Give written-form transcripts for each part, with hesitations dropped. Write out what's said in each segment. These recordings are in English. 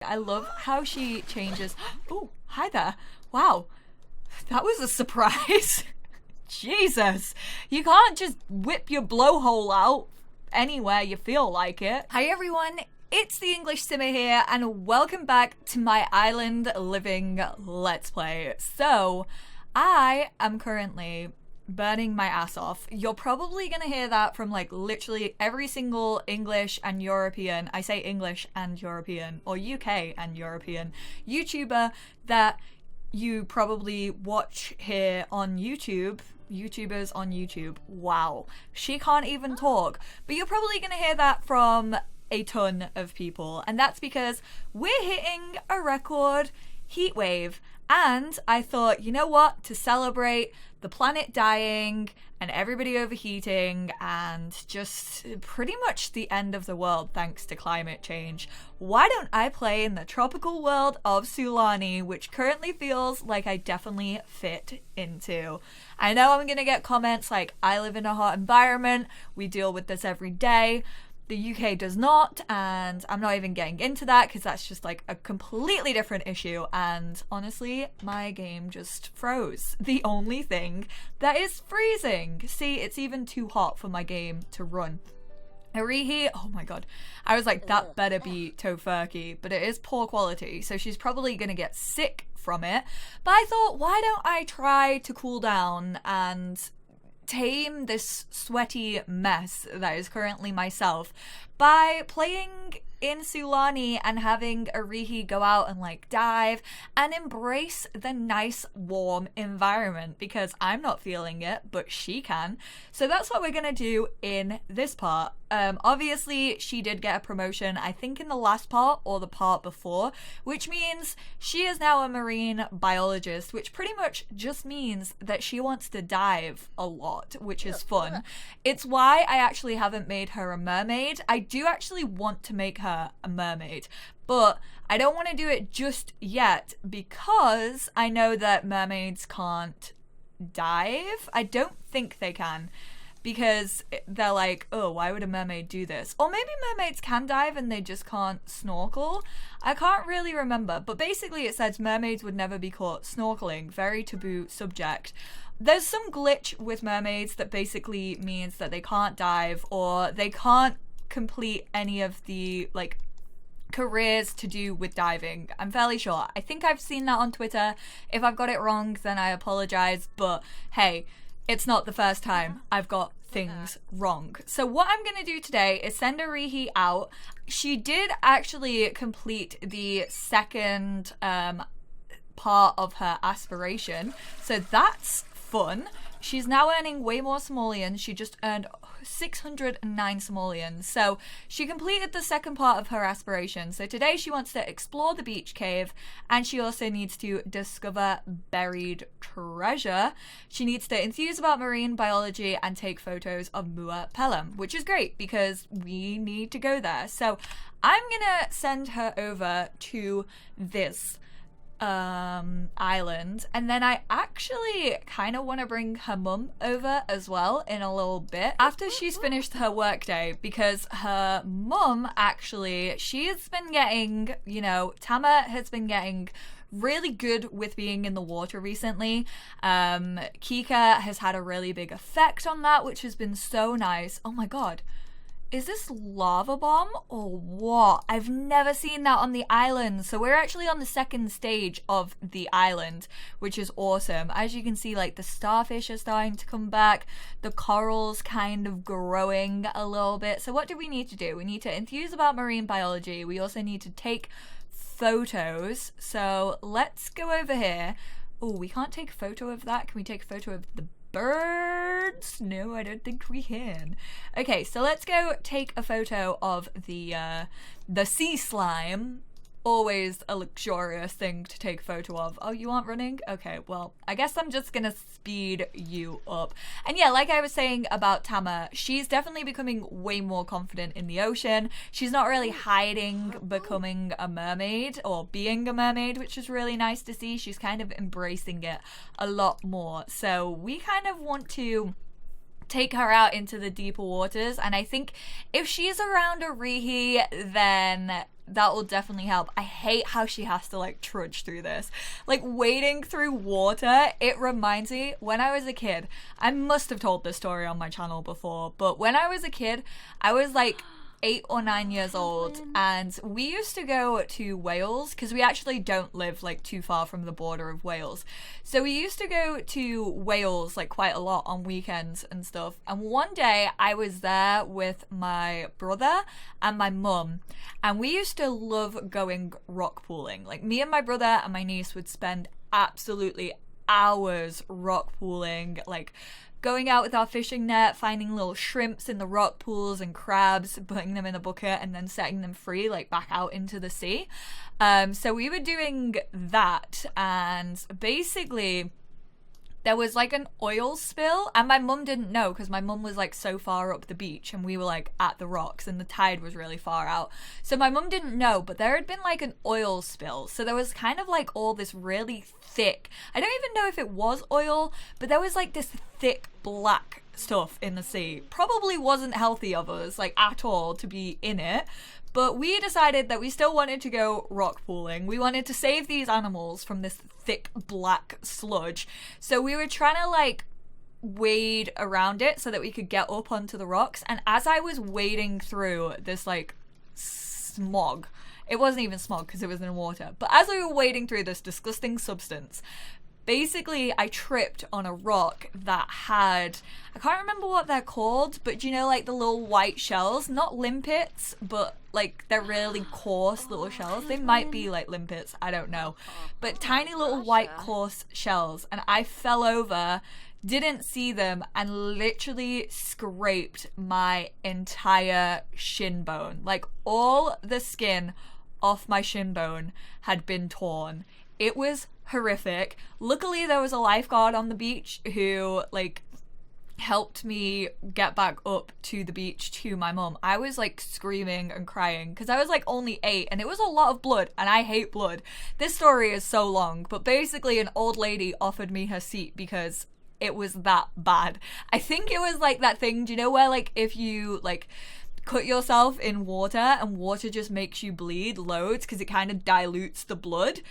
I love how she changes. Oh, hi there. Wow, that was a surprise. Jesus, you can't just whip your blowhole out anywhere you feel like it. Hi everyone, it's the English Simmer here, and welcome back to my island living Let's Play. So, I am currently burning my ass off. You're probably gonna hear that from like literally every single English and European, I say English and European, or UK and European YouTuber that you probably watch here on YouTube. YouTubers on YouTube. Wow. She can't even talk. But you're probably gonna hear that from a ton of people. And that's because we're hitting a record heat wave. And I thought, you know what? To celebrate the planet dying and everybody overheating and just pretty much the end of the world thanks to climate change, why don't I play in the tropical world of Sulani, which currently feels like I definitely fit into. I know I'm gonna get comments like, I live in a hot environment, we deal with this every day. The UK does not, and I'm not even getting into that because that's just like a completely different issue, and honestly, my game just froze. The only thing that is freezing. See, it's even too hot for my game to run. Arihi, oh my god, I was like, that better be tofurkey, but it is poor quality, so she's probably gonna get sick from it. But I thought, why don't I try to cool down and tame this sweaty mess that is currently myself by playing in Sulani and having Arihi go out and like dive and embrace the nice warm environment, because I'm not feeling it but she can. So that's what we're gonna do in this part. Obviously she did get a promotion, I think in the last part or the part before, which means she is now a marine biologist, which pretty much just means that she wants to dive a lot, which is fun. It's why I actually haven't made her a mermaid. I do actually want to make her a mermaid, but I don't want to do it just yet because I know that mermaids can't dive. I don't think they can, because they're like, oh, why would a mermaid do this? Or maybe mermaids can dive and they just can't snorkel. I can't really remember, but basically it says mermaids would never be caught snorkeling. Very taboo subject. There's some glitch with mermaids that basically means that they can't dive or they can't complete any of the like careers to do with diving. I'm fairly sure. I think I've seen that on Twitter. If I've got it wrong, then I apologize, but hey, it's not the first time I've got things wrong. So what I'm gonna do today is send Arihi out. She did actually complete the second part of her aspiration, so that's fun. She's now earning way more simoleons. She just earned 609 simoleons. So she completed the second part of her aspiration. So today she wants to explore the beach cave, and she also needs to discover buried treasure. She needs to enthuse about marine biology and take photos of Mua Pelham, which is great because we need to go there. So I'm gonna send her over to this island, and then I actually kind of want to bring her mum over as well in a little bit after she's finished her workday, because her mum actually, she's been getting, you know, Tama has been getting really good with being in the water recently. Kika has had a really big effect on that, which has been so nice. Oh my god, is this lava bomb or what? I've never seen that on the island. So we're actually on the second stage of the island, which is awesome. As you can see, like the starfish are starting to come back. The coral's kind of growing a little bit. So what do we need to do? We need to enthuse about marine biology. We also need to take photos. So let's go over here. Oh, we can't take a photo of that. Can we take a photo of the birds? No, I don't think we can. Okay, so let's go take a photo of the sea slime. Always a luxurious thing to take a photo of. Oh, you aren't running? Okay, well, I guess I'm just gonna speed you up. And yeah, like I was saying about Tama, she's definitely becoming way more confident in the ocean. She's not really hiding becoming a mermaid or being a mermaid, which is really nice to see. She's kind of embracing it a lot more. So we kind of want to take her out into the deeper waters, and I think if she's around Arihi, then that will definitely help. I hate how she has to like trudge through this, like wading through water. It reminds me when I was a kid. I must have told this story on my channel before, but when I was a kid, I was like 8 or 9 years old, and we used to go to Wales because we actually don't live like too far from the border of Wales. So we used to go to Wales like quite a lot on weekends and stuff. And one day I was there with my brother and my mum, and we used to love going rock pooling. Like me and my brother and my niece would spend absolutely hours rock pooling, like going out with our fishing net, finding little shrimps in the rock pools and crabs, putting them in a bucket and then setting them free, like back out into the sea. So we were doing that, and basically there was like an oil spill, and my mum didn't know because my mum was like so far up the beach and we were like at the rocks and the tide was really far out. So my mum didn't know, but there had been like an oil spill. So there was kind of like all this really thick, I don't even know if it was oil, but there was like this thick black stuff in the sea. Probably wasn't healthy of us like at all to be in it. But we decided that we still wanted to go rock pooling. We wanted to save these animals from this thick black sludge. So we were trying to like wade around it so that we could get up onto the rocks. And as I was wading through this like smog, it wasn't even smog because it was in water, but as we were wading through this disgusting substance, basically I tripped on a rock that had, I can't remember what they're called, but you know, like the little white shells, not limpets, but like they're really coarse little shells. They might be like limpets, I don't know, but tiny little white coarse shells. And I fell over, didn't see them, and literally scraped my entire shin bone. Like all the skin off my shin bone had been torn. It was horrific. Luckily there was a lifeguard on the beach who like helped me get back up to the beach to my mum. I was like screaming and crying because I was like only 8 and it was a lot of blood, and I hate blood. This story is so long, but basically an old lady offered me her seat because it was that bad. I think it was like that thing, do you know where like if you like cut yourself in water and water just makes you bleed loads because it kind of dilutes the blood?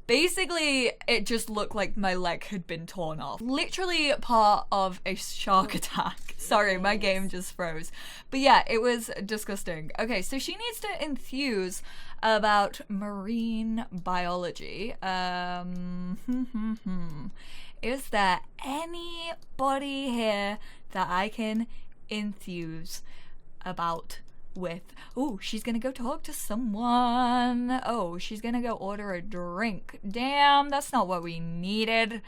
Basically, it just looked like my leg had been torn off. Literally part of a shark attack. Sorry, my game just froze. But yeah, it was disgusting. Okay, so she needs to enthuse about marine biology. Is there anybody here that I can enthuse about with? Oh, she's gonna go talk to someone. Oh, she's gonna go order a drink. Damn, that's not what we needed.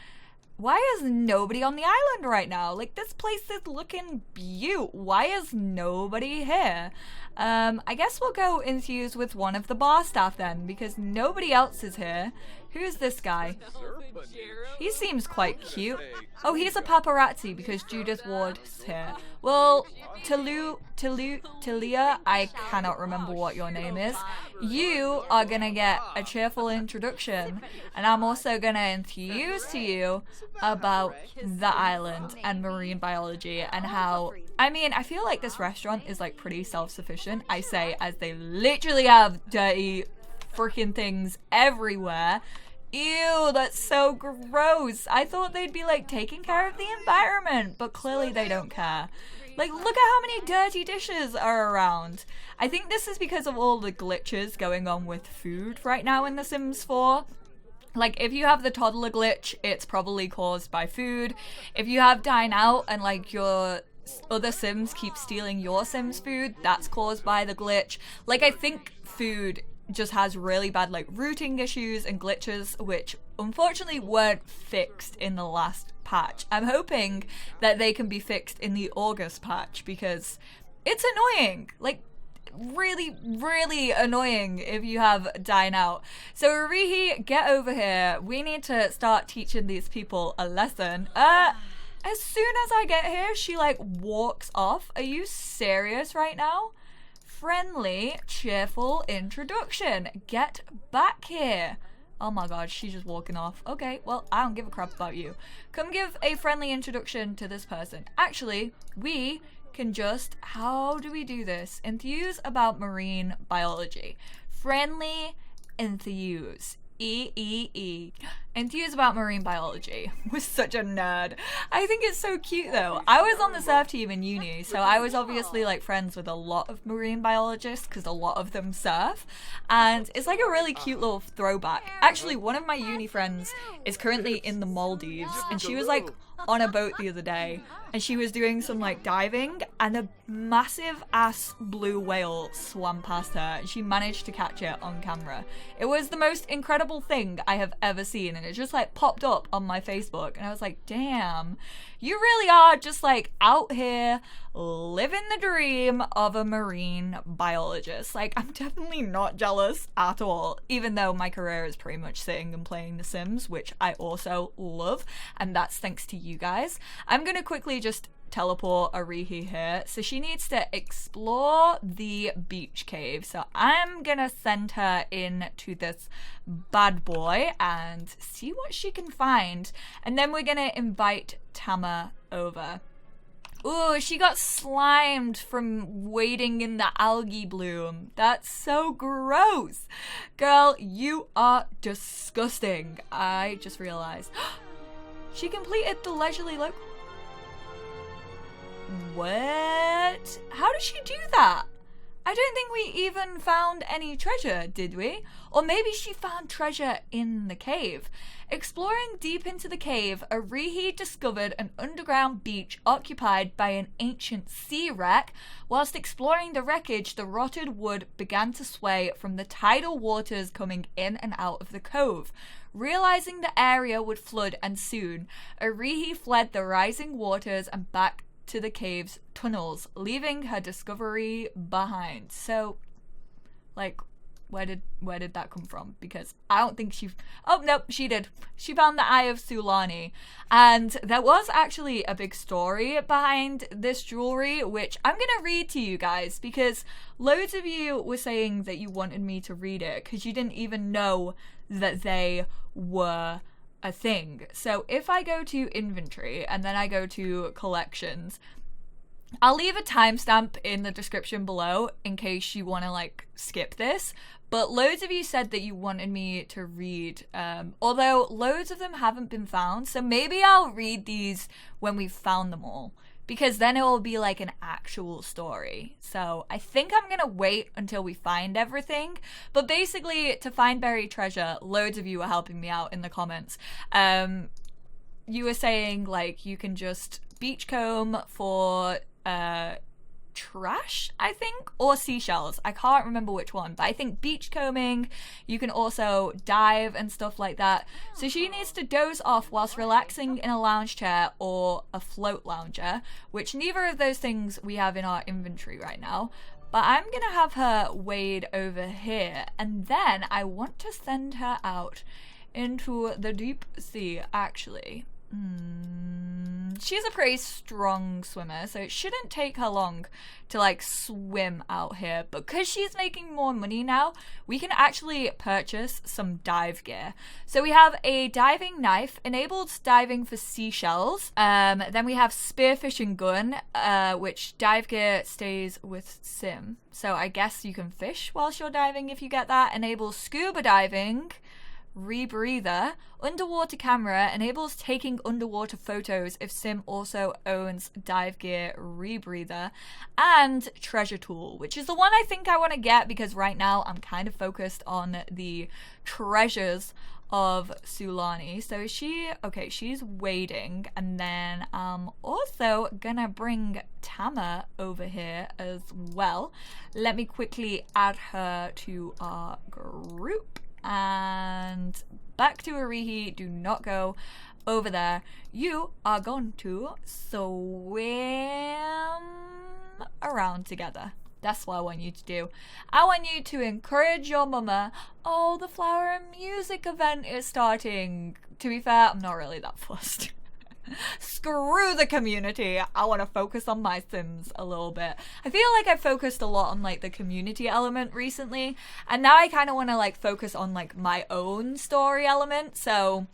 Why is nobody on the island right now? Like, this place is looking beaut. Why is nobody here? I guess we'll go enthuse with one of the bar staff then, because nobody else is here. Who's this guy? He seems quite cute. Oh, he's a paparazzi because Judith Ward's here. Well, Talia, I cannot remember what your name is. You are gonna get a cheerful introduction, and I'm also gonna enthuse to you about the island and marine biology and how, I mean, I feel like this restaurant is like pretty self-sufficient. I say as they literally have dirty freaking things everywhere. Ew, that's so gross. I thought they'd be like taking care of the environment, but clearly they don't care. Like, look at how many dirty dishes are around. I think this is because of all the glitches going on with food right now in The Sims 4. Like, if you have the toddler glitch, it's probably caused by food. If you have dine out and like your other Sims keep stealing your Sims food, that's caused by the glitch. Like, I think food just has really bad like routing issues and glitches, which unfortunately weren't fixed in the last patch. I'm hoping that they can be fixed in the August patch because it's annoying. Like, really, really annoying if you have dine out. So Arihi, get over here. We need to start teaching these people a lesson. As soon as I get here, she like walks off. Are you serious right now? Friendly, cheerful introduction. Get back here. Oh my god, she's just walking off. Okay, well, I don't give a crap about you. Come give a friendly introduction to this person. Actually, we can just, how do we do this? Enthuse about marine biology. Friendly enthuse. E. Enthuse about marine biology. Was such a nerd. I think it's so cute though. I was on the surf team in uni, so I was obviously like friends with a lot of marine biologists because a lot of them surf, and it's like a really cute little throwback. Actually, one of my uni friends is currently in the Maldives, and she was like on a boat the other day, and she was doing some like diving, and a massive ass blue whale swam past her, and she managed to catch it on camera. It was the most incredible thing I have ever seen, and it just like popped up on my Facebook, and I was like, damn, you really are just like out here living the dream of a marine biologist. Like, I'm definitely not jealous at all, even though my career is pretty much sitting and playing The Sims, which I also love, and that's thanks to you guys. I'm gonna quickly just teleport Arihi here. So she needs to explore the beach cave. So I'm gonna send her into this bad boy and see what she can find. And then we're gonna invite Tama over. Ooh, she got slimed from wading in the algae bloom. That's so gross. Girl, you are disgusting. I just realized. She completed the leisurely look. What? How did she do that? I don't think we even found any treasure, did we? Or maybe she found treasure in the cave. Exploring deep into the cave, Arihi discovered an underground beach occupied by an ancient sea wreck. Whilst exploring the wreckage, the rotted wood began to sway from the tidal waters coming in and out of the cove. Realizing the area would flood and soon, Arihi fled the rising waters and back to the cave's tunnels, leaving her discovery behind. So, like, where did that come from? Because I don't think oh no, she did. She found the Eye of Sulani, and there was actually a big story behind this jewelry, which I'm gonna read to you guys, because loads of you were saying that you wanted me to read it because you didn't even know that they were a thing. So if I go to inventory and then I go to collections, I'll leave a timestamp in the description below in case you want to like skip this. But loads of you said that you wanted me to read, although loads of them haven't been found. So maybe I'll read these when we've found them all, because then it will be like an actual story. So I think I'm gonna wait until we find everything. But basically, to find buried treasure, loads of you were helping me out in the comments. You were saying like you can just beachcomb for trash, I think, or seashells. I can't remember which one, but I think beachcombing, you can also dive and stuff like that. So she needs to doze off whilst relaxing in a lounge chair or a float lounger, which neither of those things we have in our inventory right now. But I'm gonna have her wade over here, and then I want to send her out into the deep sea, actually. She's a pretty strong swimmer, so it shouldn't take her long to like swim out here. But because she's making more money now, we can actually purchase some dive gear. So we have a diving knife, enabled diving for seashells. Then we have spearfishing gun, which dive gear stays with Sim. So I guess you can fish whilst you're diving if you get that. Enables scuba diving. Rebreather. Underwater camera enables taking underwater photos if Sim also owns dive gear rebreather. And treasure tool, which is the one I think I want to get because right now I'm kind of focused on the treasures of Sulani. So she's waiting, and then I'm also gonna bring Tama over here as well. Let me quickly add her to our group. And back to Arihi, do not go over there. You are going to swim around together. That's what I want you to do. I want you to encourage your mama. Oh, the flower and music event is starting. To be fair, I'm not really that fussed. Screw the community. I want to focus on my Sims a little bit. I feel like I've focused a lot on like the community element recently, and now I kind of want to like focus on like my own story element. So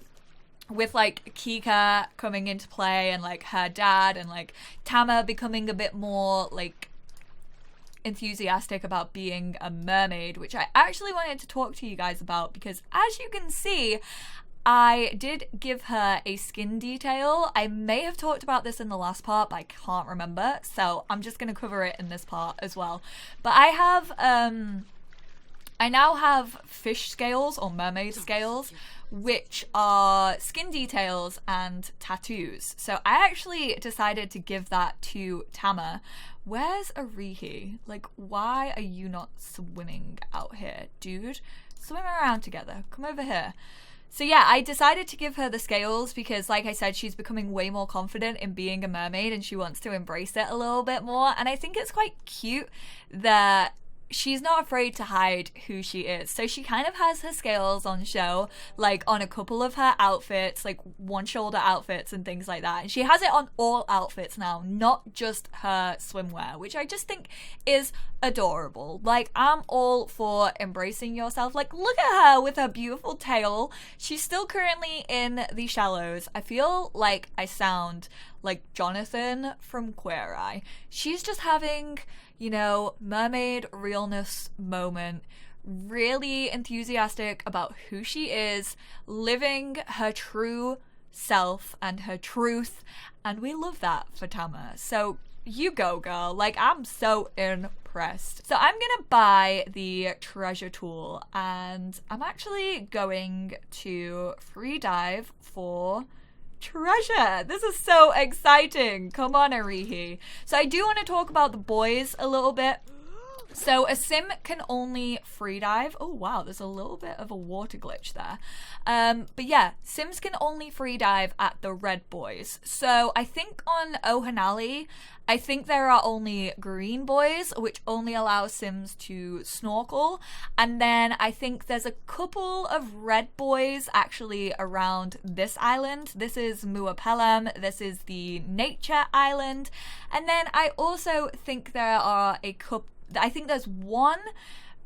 with like Kika coming into play and like her dad and like Tama becoming a bit more like enthusiastic about being a mermaid, which I actually wanted to talk to you guys about because as you can see, I did give her a skin detail. I may have talked about this in the last part, but I can't remember, so I'm just going to cover it in this part as well. But I have, I now have fish scales or mermaid scales, which are skin details and tattoos. So I actually decided to give that to Tama. Where's Arihi? Like, why are you not swimming out here, dude? Swim around together. Come over here. So yeah, I decided to give her the scales because, like I said, she's becoming way more confident in being a mermaid and she wants to embrace it a little bit more. And I think it's quite cute that she's not afraid to hide who she is. So she kind of has her scales on show, like on a couple of her outfits, like one shoulder outfits and things like that. And she has it on all outfits now, not just her swimwear, which I just think is adorable. Like, I'm all for embracing yourself. Like, look at her with her beautiful tail. She's still currently in the shallows. I feel like I sound like Jonathan from Queer Eye. She's just having, you know, mermaid realness moment, really enthusiastic about who she is, living her true self and her truth, and we love that for Tama. So you go, girl. Like, I'm so impressed. So I'm gonna buy the treasure tool and I'm actually going to free dive for treasure. This is so exciting. Come on, Arihi. So I do want to talk about the boys a little bit. So a sim can only free dive. Oh wow, there's a little bit of a water glitch there. But yeah, sims can only free dive at the red buoys. So I think on Ohanali, I think there are only green buoys, which only allow sims to snorkel. And then I think there's a couple of red buoys actually around this island. This is Muapelem. This is the nature island. And then I also think there are a couple, I think there's one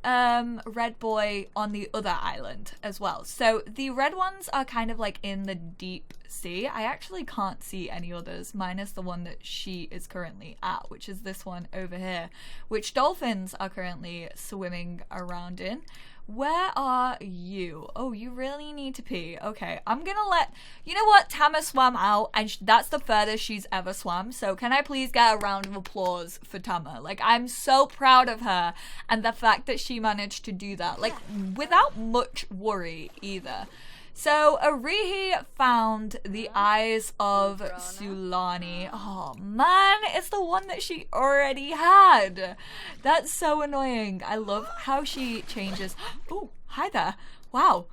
red buoy on the other island as well. So the red ones are kind of like in the deep sea. I actually can't see any others minus the one that she is currently at, which is this one over here, which dolphins are currently swimming around in. Where are you? Oh, you really need to pee. Okay, I'm gonna let, you know what, Tama swam out and that's the furthest she's ever swam. So can I please get a round of applause for Tama? Like, I'm so proud of her and the fact that she managed to do that, like, without much worry either. So Arihi found the eyes of Sulani. Oh man, it's the one that she already had. That's so annoying. I love how she changes. Oh, hi there. Wow,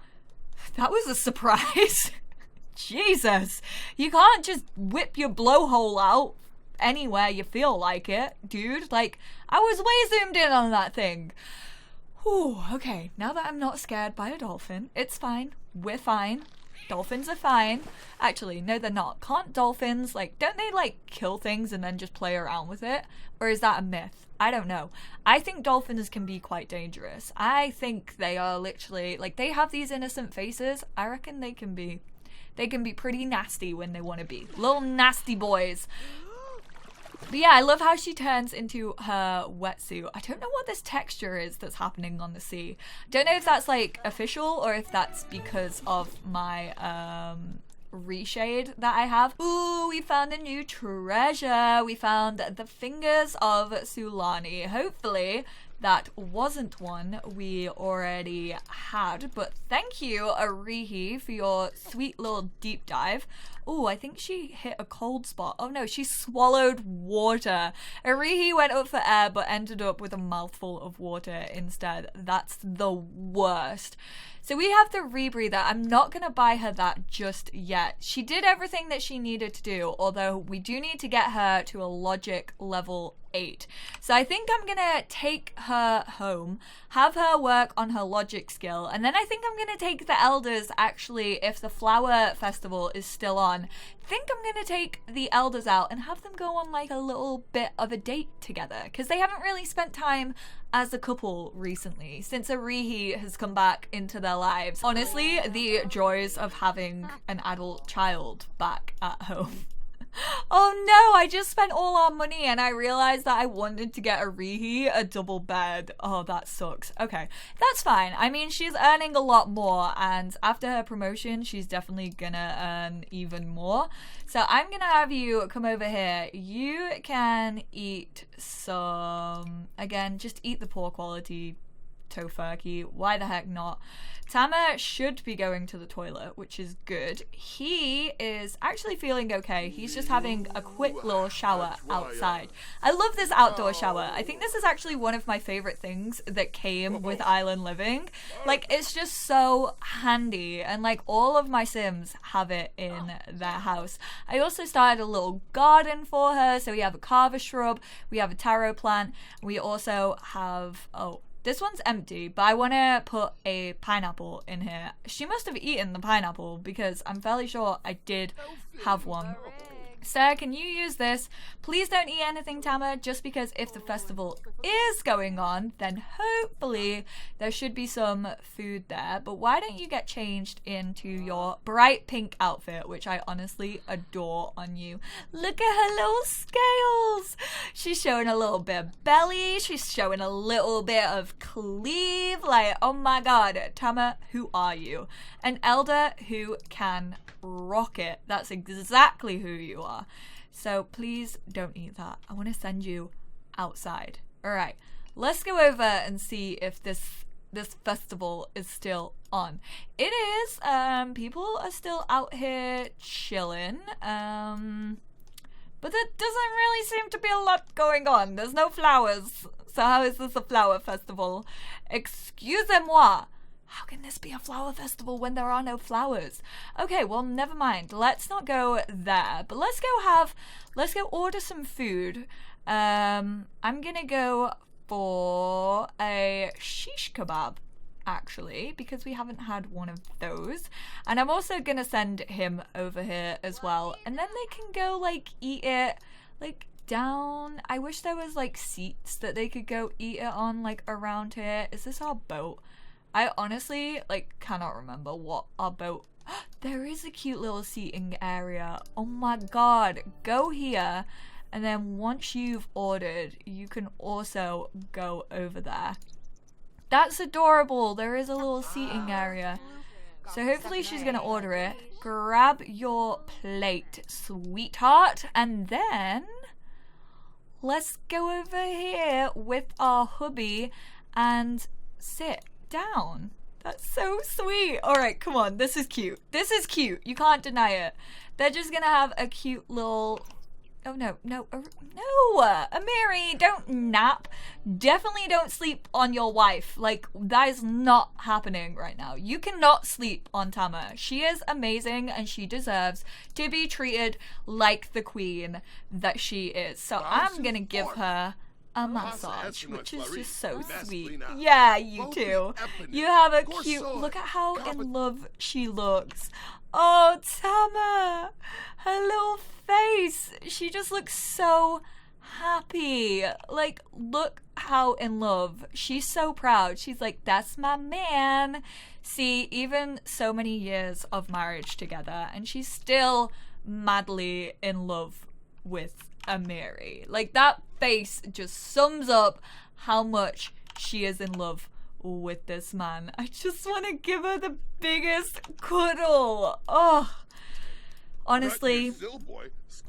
that was a surprise. Jesus, you can't just whip your blowhole out anywhere you feel like it, dude. Like, I was way zoomed in on that thing. Whew, okay, now that I'm not scared by a dolphin, it's fine. We're fine. Dolphins are fine. Actually, no, they're not. Can't dolphins, like, don't they, like, kill things and then just play around with it? Or is that a myth? I don't know. I think dolphins can be quite dangerous. I think they are literally, like, they have these innocent faces. I reckon they can be pretty nasty when they want to be. Little nasty boys. But yeah, I love how she turns into her wetsuit. I don't know what this texture is that's happening on the sea. I don't know if that's like official or if that's because of my reshade that I have. Ooh, we found a new treasure. We found the fingers of Sulani. Hopefully that wasn't one we already had, but thank you, Arihi, for your sweet little deep dive. Oh, I think she hit a cold spot. Oh no, she swallowed water. Arihi went up for air, but ended up with a mouthful of water instead. That's the worst. So we have the rebreather. I'm not going to buy her that just yet. She did everything that she needed to do, although we do need to get her to a logic level 8. So I think I'm gonna take her home, have her work on her logic skill, and then I think I'm gonna take the elders, actually, if the flower festival is still on. I think I'm gonna take the elders out and have them go on like a little bit of a date together, because they haven't really spent time as a couple recently since Arihi has come back into their lives. Honestly, the joys of having an adult child back at home. Oh no, I just spent all our money and I realized that I wanted to get Arihi a double bed. Oh, that sucks. Okay, that's fine. I mean, she's earning a lot more, and after her promotion, she's definitely gonna earn even more. So I'm gonna have you come over here. You can eat some, again, just eat the poor quality tofurkey. Why the heck not? Tama should be going to the toilet, which is good. He is actually feeling okay. He's just having a quick little shower outside. I love this outdoor shower. I think this is actually one of my favorite things that came with Island Living. Like, it's just so handy, and like all of my Sims have it in their house. I also started a little garden for her. So we have a carver shrub, we have a taro plant, we also have, oh, this one's empty, but I want to put a pineapple in here. She must have eaten the pineapple because I'm fairly sure I did have one. Sir, can you use this? Please don't eat anything, Tama, just because if the festival is going on, then hopefully there should be some food there. But why don't you get changed into your bright pink outfit, which I honestly adore on you. Look at her little scales. She's showing a little bit of belly. She's showing a little bit of cleave. Like, oh my god, Tama, who are you? An elder who can rock it. That's exactly who you are. So please don't eat that. I want to send you outside. All right, let's go over and see if this festival is still on. It is. People are still out here chilling. But there doesn't really seem to be a lot going on. There's no flowers. So how is this a flower festival? Excusez-moi. How can this be a flower festival when there are no flowers? Okay, well, never mind. Let's not go there. But let's go order some food. I'm gonna go for a shish kebab, actually, because we haven't had one of those. And I'm also gonna send him over here as well. And then they can go, like, eat it, like, down. I wish there was, like, seats that they could go eat it on, like, around here. Is this our boat? I honestly, like, cannot remember what our boat... There is a cute little seating area. Oh my god. Go here. And then once you've ordered, you can also go over there. That's adorable. There is a little seating area. So hopefully she's going to order it. Grab your plate, sweetheart. And then let's go over here with our hubby and sit down. That's so sweet. All right, come on. This is cute. This is cute. You can't deny it. They're just gonna have a cute little... Oh, no. Amiri, don't nap. Definitely don't sleep on your wife. Like, that is not happening right now. You cannot sleep on Tama. She is amazing and she deserves to be treated like the queen that she is. So I'm gonna give her a massage, which is just so sweet. Yeah, you too. You have a cute... Look at how in love she looks. Oh, Tama! Her little face. She just looks so happy. Like, look how in love. She's so proud. She's like, that's my man. See, even so many years of marriage together, and she's still madly in love with Amiri. Like, that face just sums up how much she is in love with this man. I just want to give her the biggest cuddle. Oh, honestly,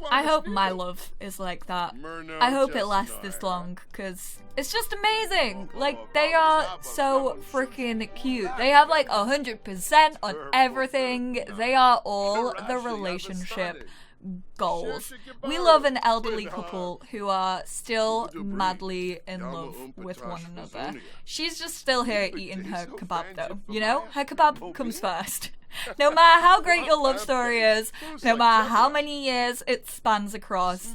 I hope my love is like that. I hope it lasts this long, because it's just amazing. Like, they are so freaking cute. They have like 100% on everything. They are all the relationship goals. We love an elderly couple who are still madly in love with one another. She's just still here eating her kebab though, you know? Her kebab comes first. No matter how great your love story is, no matter how many years it spans across,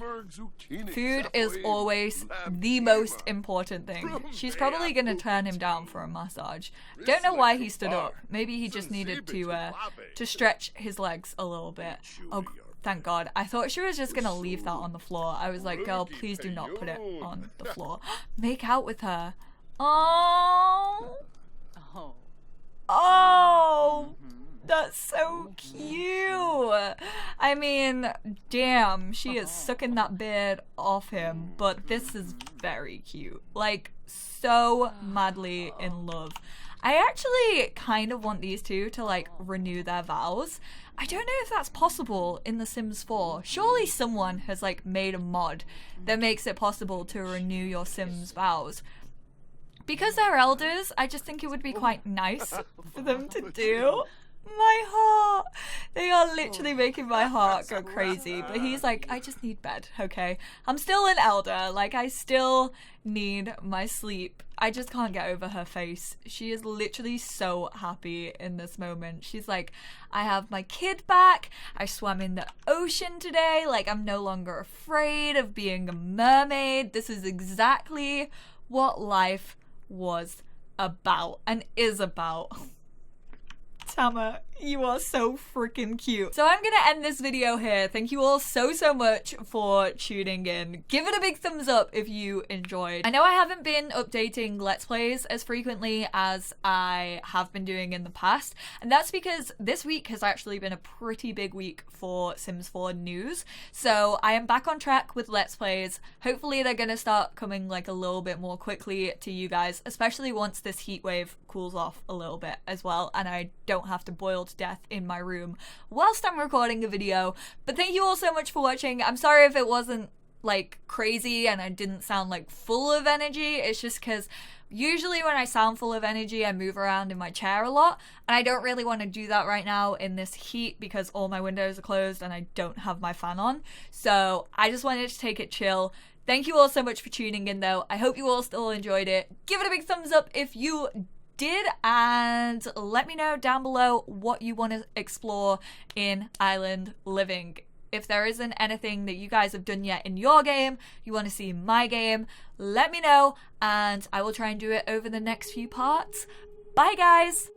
food is always the most important thing. She's probably going to turn him down for a massage. Don't know why he stood up. Maybe he just needed to stretch his legs a little bit. Oh, thank God. I thought she was just going to leave that on the floor. I was like, girl, please do not put it on the floor. Make out with her. Oh. Oh. That's so cute. I mean, damn, she is sucking that beard off him, but this is very cute. Like, so madly in love. I actually kind of want these two to, like, renew their vows. I don't know if that's possible in The Sims 4. Surely someone has, like, made a mod that makes it possible to renew your Sims vows. Because they're elders, I just think it would be quite nice for them to do. My heart. They are literally making my heart go crazy. But he's like, I just need bed, okay? I'm still an elder. Like, I still need my sleep. I just can't get over her face. She is literally so happy in this moment. She's like, I have my kid back. I swam in the ocean today. Like, I'm no longer afraid of being a mermaid. This is exactly what life was about and is about. Tama, you are so freaking cute. So I'm gonna end this video here. Thank you all so much for tuning in. Give it a big thumbs up if you enjoyed. I know I haven't been updating Let's Plays as frequently as I have been doing in the past, and that's because this week has actually been a pretty big week for Sims 4 news. So I am back on track with Let's Plays. Hopefully they're gonna start coming like a little bit more quickly to you guys, especially once this heat wave cools off a little bit as well, and I don't have to boil to death in my room whilst I'm recording a video. But thank you all so much for watching. I'm sorry if it wasn't like crazy and I didn't sound like full of energy. It's just because usually when I sound full of energy I move around in my chair a lot, and I don't really want to do that right now in this heat because all my windows are closed and I don't have my fan on. So I just wanted to take it chill. Thank you all so much for tuning in though. I hope you all still enjoyed it. Give it a big thumbs up if you did, and let me know down below what you want to explore in island living. If there isn't anything that you guys have done yet in your game, you want to see in my game, let me know and I will try and do it over the next few parts. Bye guys!